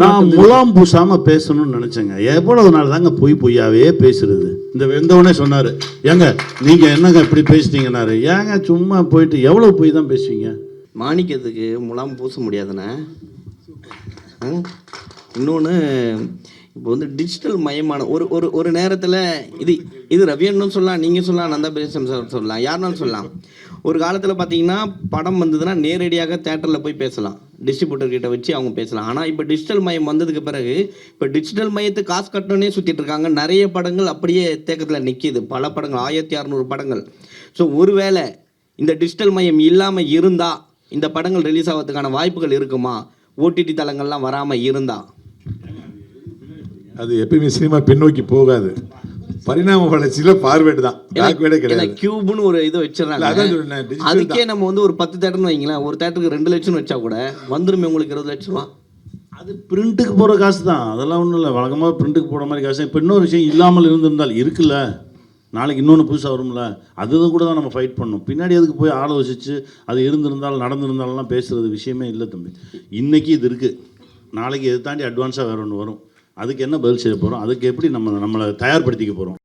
நான் முலாம் பூசாம பேசணும்னு நினைச்சேங்க. எவ்வளவு நாள் தாங்க பொய்யாவே பேசுறது. இந்த வெந்தவனே சொன்னாரு, ஏங்க நீங்க என்னங்க இப்படி பேசிட்டீங்கன்னாரு. ஏங்க சும்மா போயிட்டு எவ்வளவு பொய் தான் பேசுவீங்க? மாணிக்கத்துக்கு முலாம் பூச முடியாதுண்ணே. இன்னொன்று, இப்போ வந்து டிஜிட்டல் மயமான ஒரு ஒரு ஒரு நேரத்தில் இது ரவியன்னு சொல்லலாம், நீங்கள் சொல்லலாம், நந்தா பேசம் சொல்லலாம், யாருனாலும் சொல்லலாம். ஒரு காலத்தில் பார்த்தீங்கன்னா படம் வந்ததுன்னா நேரடியாக தேட்டரில் போய் பேசலாம், டிஸ்ட்ரிபியூட்டர் கிட்ட வச்சு அவங்க பேசலாம். ஆனால் இப்போ டிஜிட்டல் மயம் வந்ததுக்கு பிறகு இப்போ டிஜிட்டல் மயத்துக்கு காசு கட்டணுன்னே சுற்றிட்டு இருக்காங்க. நிறைய படங்கள் அப்படியே தேக்கத்தில் நிற்கிது. பல படங்கள் 1600 படங்கள். ஸோ ஒருவேளை இந்த டிஜிட்டல் மயம் இல்லாமல் இருந்தால் இந்த படங்கள் ரிலீஸ் ஆகிறதுக்கான வாய்ப்புகள் இருக்குமா? ஓடிடி தளங்கள்லாம் வராமல் இருந்தா? அது எப்பயுமே சினிமா பின்னோக்கி போகாது. பரிணாம வளர்ச்சியில் ஃபார்வேர்டு தான், பேக்வேர்டே கிடையாது. கியூப்னு ஒரு இது வச்சிடறாங்க. அதுக்கே நம்ம வந்து ஒரு 10 தேட்டர்னு வைங்களேன், ஒரு தேட்டருக்கு 2 லட்சம்னு வச்சா கூட வந்துருமே உங்களுக்கு 20 லட்ச ரூபா. அது பிரிண்ட்டுக்கு போகிற காசு தான், அதெல்லாம் ஒன்றும் இல்லை. வழக்கமாக பிரிண்ட்டுக்கு போகிற மாதிரி காசு. இப்போ இன்னொரு விஷயம் இல்லாமல் இருந்திருந்தால் இருக்குல்ல, நாளைக்கு இன்னொன்று புதுசாக வரும்ல, அதுதான் கூட தான் நம்ம ஃபைட் பண்ணணும். பின்னாடி அதுக்கு போய் ஆலோசித்து அது இருந்திருந்தால் நடந்திருந்தாலும் பேசுகிறது விஷயமே இல்லை தம்பி. இன்றைக்கி இது இருக்குது, நாளைக்கு இதை தாண்டி அட்வான்ஸாக வேறு ஒன்று வரும். அதுக்கு என்ன பதில் செய்ய போகிறோம்? அதுக்கு எப்படி நம்மளை தயார்படுத்திக்க போகிறோம்?